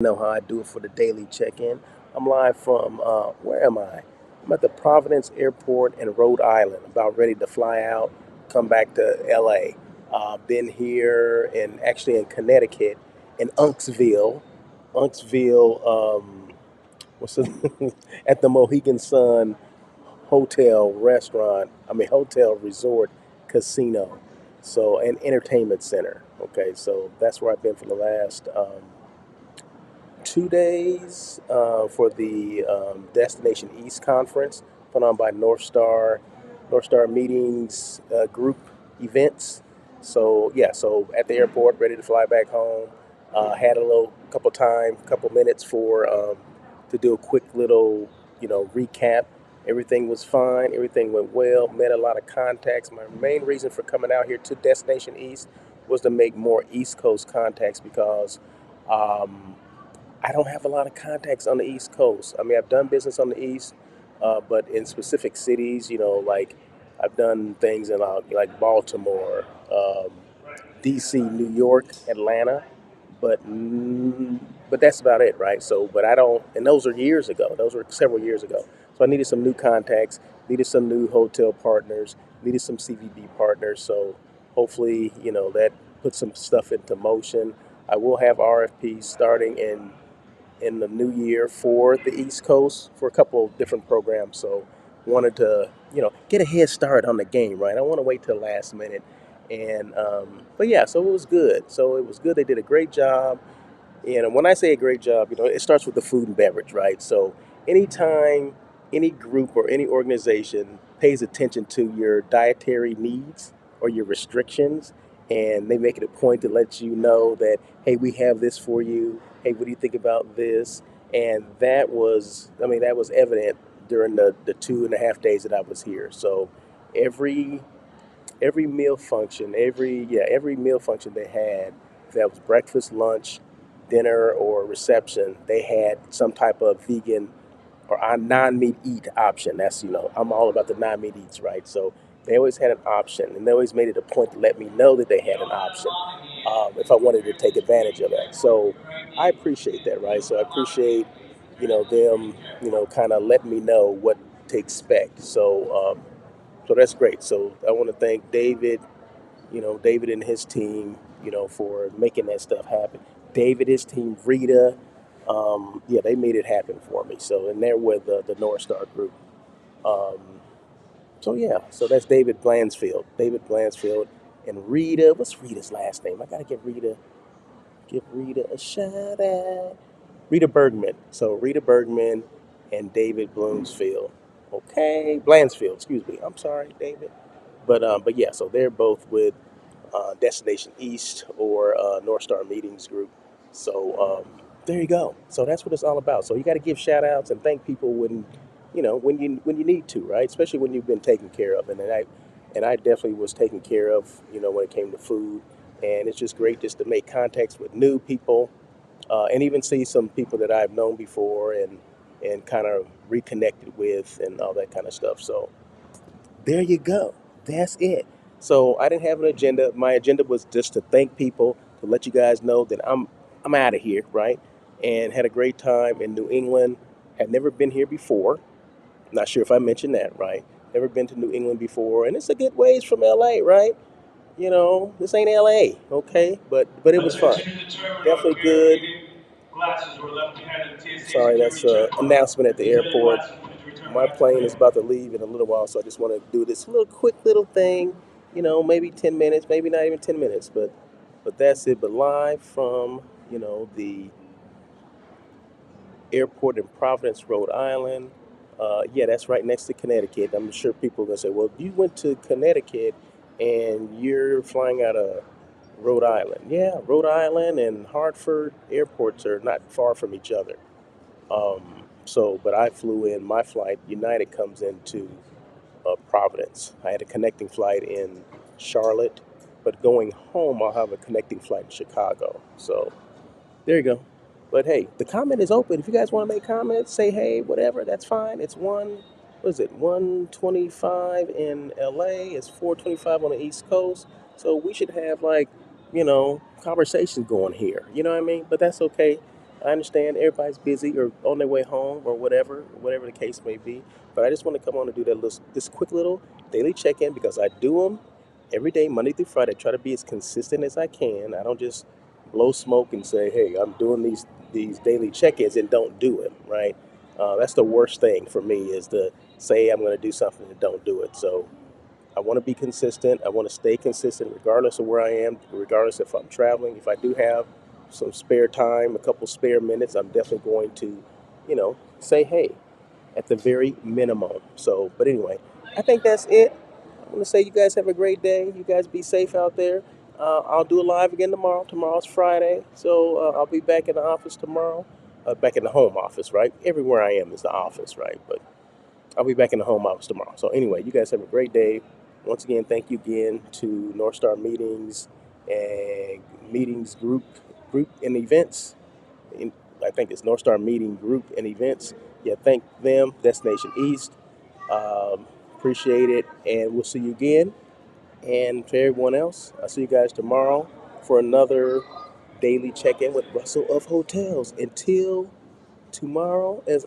Know how I do it for the daily check-in. I'm live from where am I? I'm at the Providence Airport in Rhode Island. About ready to fly out, come back to LA. Been here and actually in Connecticut, in Unksville. What's it? At the Mohegan Sun Hotel Restaurant. I mean Hotel Resort Casino. So an entertainment center. Okay, so that's where I've been for the last 2 days for the Destination East conference put on by North Star Meetings group events. So yeah, so at the airport, ready to fly back home. Had a little couple minutes for to do a quick little recap. Everything was fine. Everything went well. Met a lot of contacts. My main reason for coming out here to Destination East was to make more East Coast contacts because um, I don't have a lot of contacts on the East Coast. I mean, I've done business on the East, but in specific cities, like I've done things in like Baltimore, D.C., New York, Atlanta, but but that's about it, right? So, but I don't, and those are years ago. Those were several years ago. So I needed some new contacts, needed some new hotel partners, needed some CVB partners. So hopefully, that puts some stuff into motion. I will have RFPs starting in the new year for the East Coast for a couple of different programs. So wanted to, get a head start on the game, right? I don't want to wait till the last minute. And but yeah, so it was good. So it was good. They did a great job. And when I say a great job, it starts with the food and beverage, right? So anytime any group or any organization pays attention to your dietary needs or your restrictions, and they make it a point to let you know that, hey, we have this for you. Hey, what do you think about this? And that was evident during the 2.5 days that I was here. So every every meal function, every meal function they had, if that was breakfast, lunch, dinner, or reception, they had some type of vegan or a non-meat eat option. That's I'm all about the non-meat eats, right? So they always had an option, and they always made it a point to let me know that they had an option if I wanted to take advantage of that. So I appreciate that, right? So I appreciate them kind of letting me know what to expect. So that's great. So I want to thank David, David and his team, for making that stuff happen. David, his team, Rita, yeah, they made it happen for me. So, and they're with the North Star Group. Um, so yeah, so that's David Blansfield, and Rita. What's Rita's last name? I gotta give Rita a shout out. Rita Bergman. So Rita Bergman and David Bloomsfield. Okay, Blansfield. Excuse me. I'm sorry, David. But yeah, so they're both with Destination East or North Star Meetings Group. So there you go. So that's what it's all about. So you got to give shout outs and thank people when you need to, right? Especially when you've been taken care of. And I definitely was taken care of, when it came to food. And it's just great just to make contacts with new people and even see some people that I've known before and kind of reconnected with and all that kind of stuff. So there you go. That's it. So I didn't have an agenda. My agenda was just to thank people, to let you guys know that I'm out of here, right? And had a great time in New England. Had never been here before. Not sure if I mentioned that, right? Never been to New England before, and it's a good ways from LA, right? This ain't LA, okay? But it was fun. Definitely good. Sorry, that's an announcement at the airport. My plane is about to leave in a little while, so I just want to do this little quick little thing. Maybe 10 minutes, maybe not even 10 minutes, but that's it. But live from the airport in Providence, Rhode Island. Yeah, that's right next to Connecticut. I'm sure people are gonna say, "Well, you went to Connecticut and you're flying out of Rhode Island." Yeah, Rhode Island and Hartford airports are not far from each other. But I flew in my flight. United comes into Providence. I had a connecting flight in Charlotte, but going home, I'll have a connecting flight in Chicago. So there you go. But hey, the comment is open. If you guys want to make comments, say hey, whatever, that's fine. It's what is it, 125 in LA, it's 425 on the East Coast. So we should have like, conversation going here. You know what I mean? But that's okay. I understand everybody's busy or on their way home or whatever the case may be. But I just want to come on and do this quick little daily check-in because I do them every day, Monday through Friday. I try to be as consistent as I can. I don't just blow smoke and say, "Hey, I'm doing these daily check-ins," and don't do it. Right? That's the worst thing for me is to say I'm going to do something and don't do it. So I want to be consistent. I want to stay consistent regardless of where I am, regardless if I'm traveling. If I do have some spare time, a couple spare minutes, I'm definitely going to, say hey at the very minimum. So, but anyway, I think that's it. I want to say you guys have a great day. You guys be safe out there. I'll do a live again tomorrow. Tomorrow's Friday, so I'll be back in the office tomorrow. Back in the home office, right? Everywhere I am is the office, right? But I'll be back in the home office tomorrow. So anyway, you guys have a great day. Once again, thank you again to North Star Meetings and Meetings Group and Events. In, I think it's North Star Meeting Group and Events. Yeah, thank them. Destination East. Um, Appreciate it, and we'll see you again. And to everyone else, I'll see you guys tomorrow for another daily check-in with Russell of Hotels. Until tomorrow, as